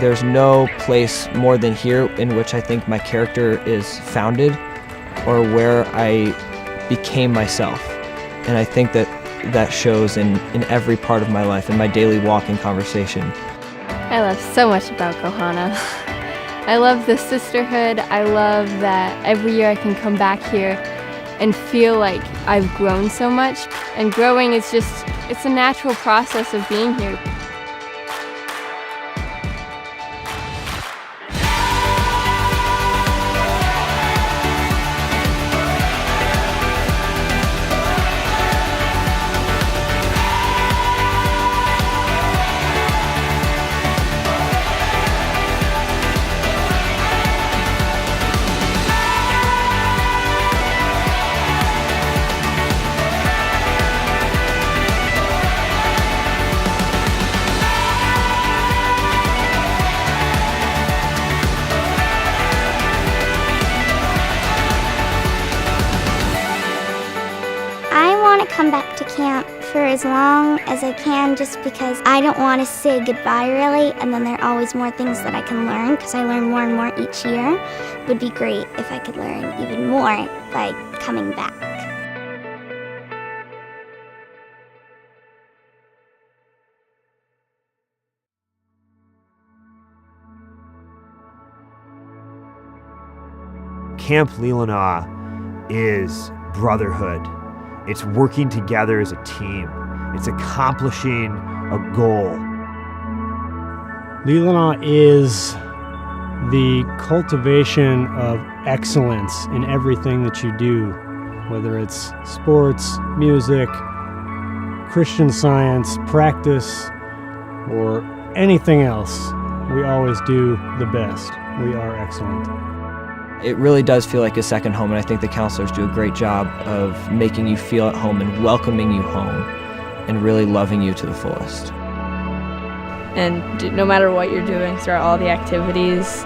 There's no place more than here in which I think my character is founded or where I became myself. And I think that shows in every part of my life, in my daily walk and conversation. I love so much about Kohana. I love the sisterhood. I love that every year I can come back here and feel like I've grown so much. And growing is it's a natural process of being here. Come back to camp for as long as I can, just because I don't want to say goodbye really, and then there are always more things that I can learn because I learn more and more each year. It would be great if I could learn even more by coming back. Camp Leelanau is brotherhood. It's working together as a team. It's accomplishing a goal. Leelanau is the cultivation of excellence in everything that you do, whether it's sports, music, Christian Science, practice, or anything else. We always do the best. We are excellent. It really does feel like a second home, and I think the counselors do a great job of making you feel at home and welcoming you home and really loving you to the fullest. And no matter what you're doing throughout all the activities,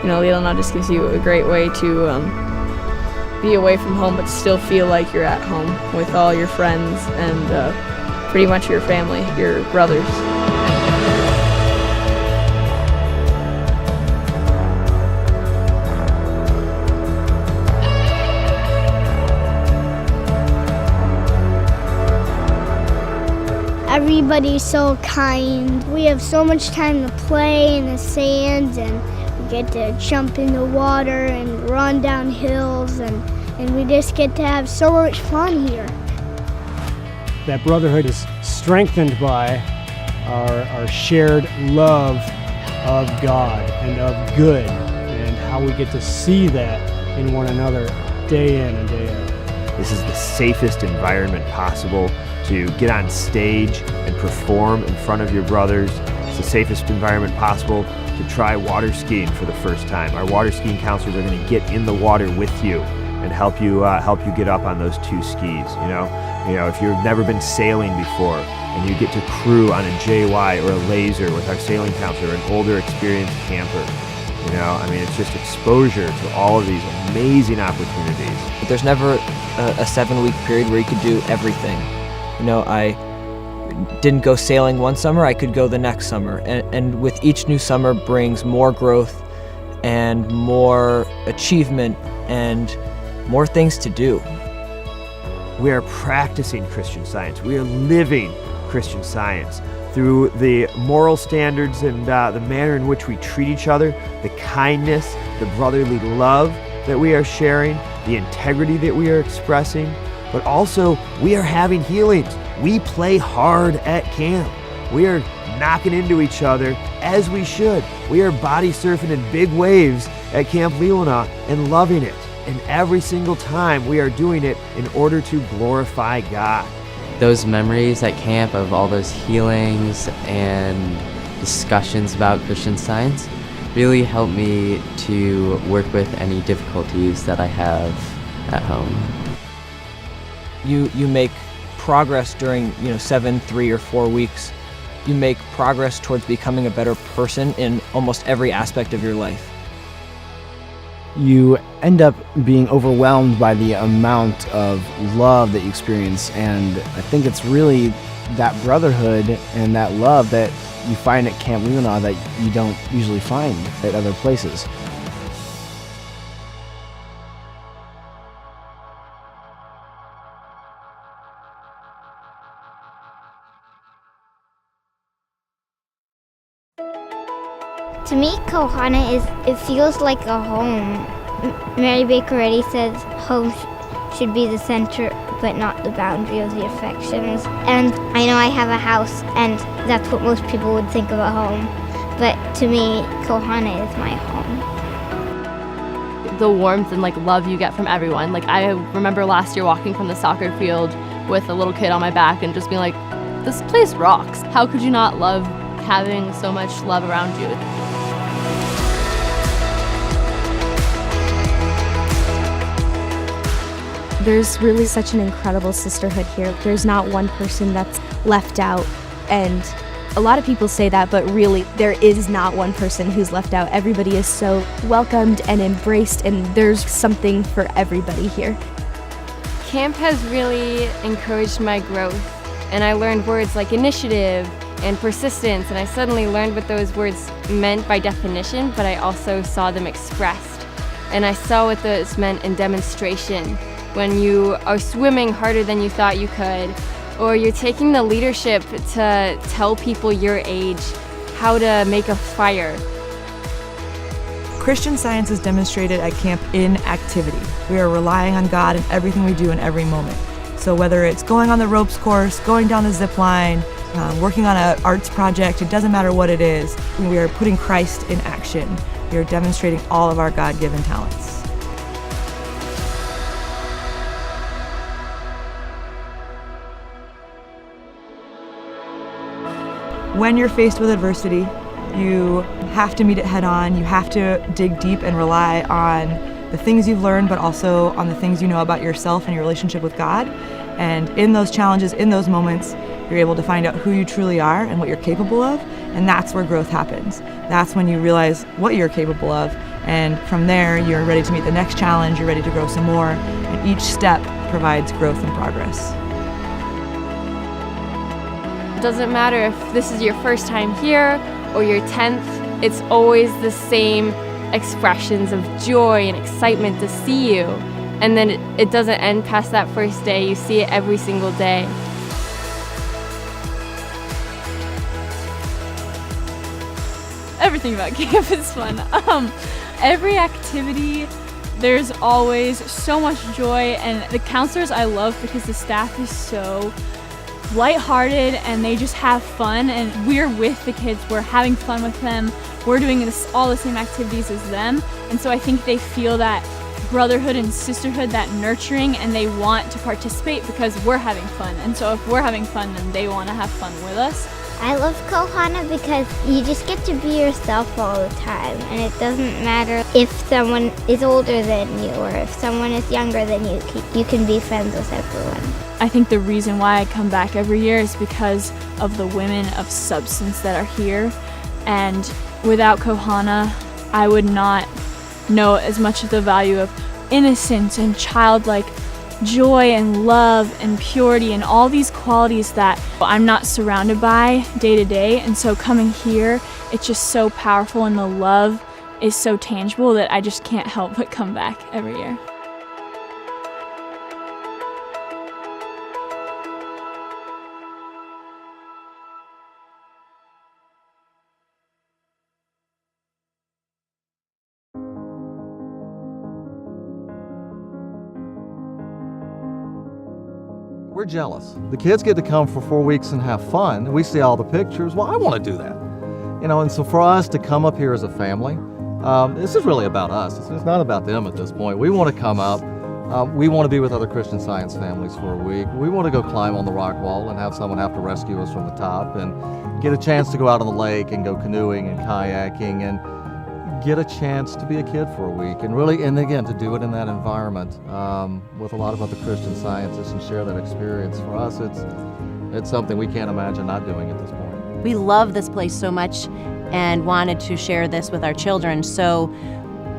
Leelanau just gives you a great way to be away from home but still feel like you're at home with all your friends and pretty much your family, your brothers. Everybody's so kind. We have so much time to play in the sand, and we get to jump in the water and run down hills, and we just get to have so much fun here. That brotherhood is strengthened by our shared love of God and of good, and how we get to see that in one another day in and day out. This is the safest environment possible to get on stage and perform in front of your brothers. It's the safest environment possible to try water skiing for the first time. Our water skiing counselors are going to get in the water with you and help you get up on those two skis. You know, if you've never been sailing before and you get to crew on a JY or a laser with our sailing counselor, an older, experienced camper. It's just exposure to all of these amazing opportunities. But there's never a 7-week period where you could do everything. I didn't go sailing one summer, I could go the next summer. And with each new summer brings more growth and more achievement and more things to do. We are practicing Christian Science. We are living Christian Science through the moral standards and the manner in which we treat each other, the kindness, the brotherly love that we are sharing, the integrity that we are expressing. But also, we are having healings. We play hard at camp. We are knocking into each other as we should. We are body surfing in big waves at Camp Leelanau and loving it. And every single time we are doing it in order to glorify God. Those memories at camp of all those healings and discussions about Christian Science really help me to work with any difficulties that I have at home. You make progress during 7, 3, or 4 weeks. You make progress towards becoming a better person in almost every aspect of your life. You end up being overwhelmed by the amount of love that you experience, and I think it's really that brotherhood and that love that you find at Camp Leelanau that you don't usually find at other places. To me, Kohana it feels like a home. Mary Baker Eddy says home should be the center but not the boundary of the affections. And I know I have a house, and that's what most people would think of a home. But to me, Kohana is my home. The warmth and love you get from everyone. I remember last year walking from the soccer field with a little kid on my back and just being like, this place rocks. How could you not love having so much love around you? There's really such an incredible sisterhood here. There's not one person that's left out, and a lot of people say that, but really there is not one person who's left out. Everybody is so welcomed and embraced, and there's something for everybody here. Camp has really encouraged my growth, and I learned words like initiative and persistence, and I suddenly learned what those words meant by definition, but I also saw them expressed, and I saw what those meant in demonstration. When you are swimming harder than you thought you could, or you're taking the leadership to tell people your age how to make a fire. Christian Science is demonstrated at camp in activity. We are relying on God in everything we do in every moment. So whether it's going on the ropes course, going down the zip line, working on an arts project, it doesn't matter what it is, we are putting Christ in action. We are demonstrating all of our God-given talents. When you're faced with adversity, you have to meet it head on. You have to dig deep and rely on the things you've learned, but also on the things you know about yourself and your relationship with God. And in those challenges, in those moments, you're able to find out who you truly are and what you're capable of, and that's where growth happens. That's when you realize what you're capable of, and from there, you're ready to meet the next challenge, you're ready to grow some more, and each step provides growth and progress. It doesn't matter if this is your first time here or your 10th, it's always the same expressions of joy and excitement to see you. And then it doesn't end past that first day, you see it every single day. Everything about camp is fun. Every activity, there's always so much joy, and the counselors I love because the staff is so lighthearted and they just have fun, and we're with the kids, we're having fun with them, we're doing all the same activities as them, and so I think they feel that brotherhood and sisterhood, that nurturing, and they want to participate because we're having fun, and so if we're having fun, then they want to have fun with us. I love Kohana because you just get to be yourself all the time, and it doesn't matter if someone is older than you or if someone is younger than you. You can be friends with everyone. I think the reason why I come back every year is because of the women of substance that are here, and without Kohana, I would not know as much of the value of innocence and childlike joy and love and purity and all these qualities that I'm not surrounded by day to day. And so coming here, it's just so powerful, and the love is so tangible that I just can't help but come back every year. We're jealous. The kids get to come for 4 weeks and have fun, and we see all the pictures. Well, I want to do that. And so for us to come up here as a family, this is really about us. It's not about them at this point. We want to come up. We want to be with other Christian Science families for a week. We want to go climb on the rock wall and have someone have to rescue us from the top, and get a chance to go out on the lake and go canoeing and kayaking, and get a chance to be a kid for a week, and again, to do it in that environment with a lot of other Christian scientists and share that experience. For us, it's something we can't imagine not doing at this point. We love this place so much and wanted to share this with our children, so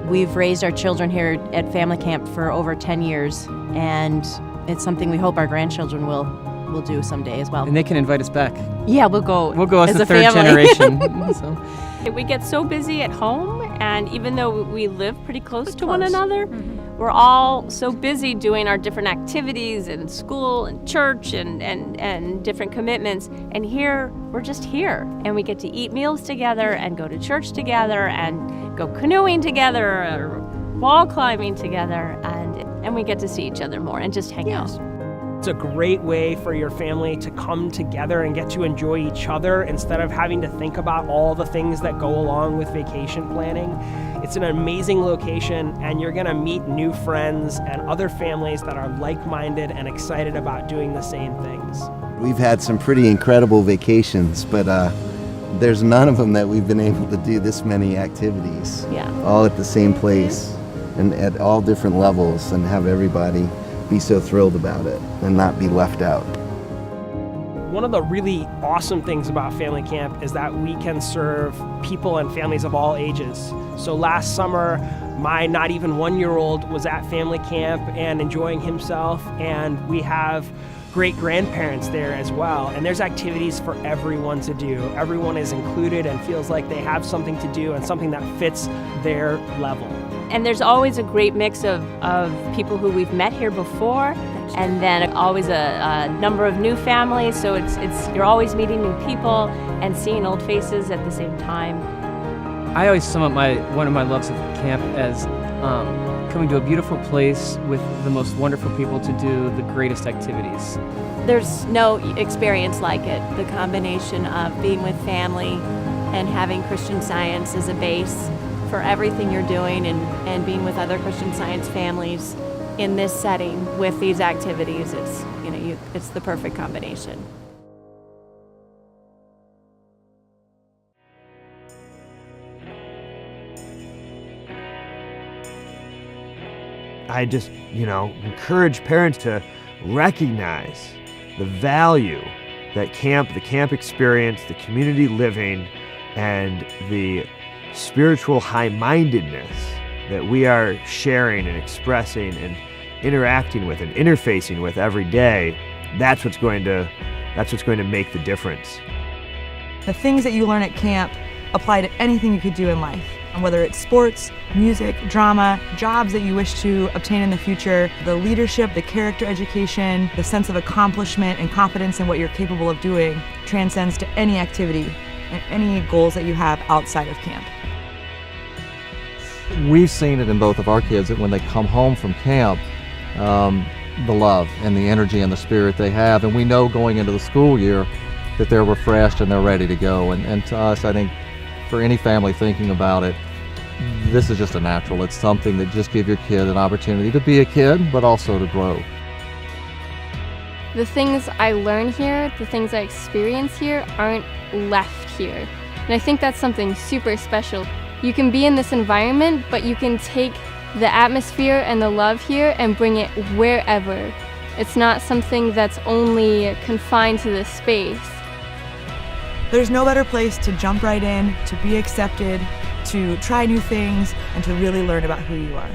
we've raised our children here at family camp for over 10 years, and it's something we hope our grandchildren will we'll do someday as well. And they can invite us back. Yeah, we'll go. We'll go as the a third family. generation. So. We get so busy at home, and even though we live pretty close to one another, we're all so busy doing our different activities in school and church and different commitments. And here, we're just here. And we get to eat meals together and go to church together and go canoeing together or wall climbing together. And we get to see each other more and just hang out. It's a great way for your family to come together and get to enjoy each other instead of having to think about all the things that go along with vacation planning. It's an amazing location, and you're going to meet new friends and other families that are like-minded and excited about doing the same things. We've had some pretty incredible vacations, but there's none of them that we've been able to do this many activities. Yeah. All at the same place and at all different levels, and have everybody be so thrilled about it and not be left out. One of the really awesome things about family camp is that we can serve people and families of all ages. So last summer, my not even 1-year-old was at family camp and enjoying himself, and we have great grandparents there as well. And there's activities for everyone to do. Everyone is included and feels like they have something to do and something that fits their level. And there's always a great mix of people who we've met here before, and then always a number of new families. So it's you're always meeting new people and seeing old faces at the same time. I always sum up one of my loves of camp as coming to a beautiful place with the most wonderful people to do the greatest activities. There's no experience like it. The combination of being with family and having Christian Science as a base for everything you're doing, and being with other Christian Science families in this setting with these activities, it's the perfect combination. I just, encourage parents to recognize the value that the camp experience, the community living, and the spiritual high-mindedness that we are sharing and expressing and interacting with and interfacing with every day. That's what's going to make the difference. The things that you learn at camp apply to anything you could do in life, and whether it's sports, music, drama, jobs that you wish to obtain in the future, the leadership, the character education, the sense of accomplishment and confidence in what you're capable of doing transcends to any activity and any goals that you have outside of camp. We've seen it in both of our kids that when they come home from camp, the love and the energy and the spirit they have, and we know going into the school year that they're refreshed and they're ready to go. And to us, I think for any family thinking about it, this is just a natural. It's something that just gives your kid an opportunity to be a kid, but also to grow. The things I learn here, the things I experience here, aren't left here. And I think that's something super special. You can be in this environment, but you can take the atmosphere and the love here and bring it wherever. It's not something that's only confined to this space. There's no better place to jump right in, to be accepted, to try new things, and to really learn about who you are.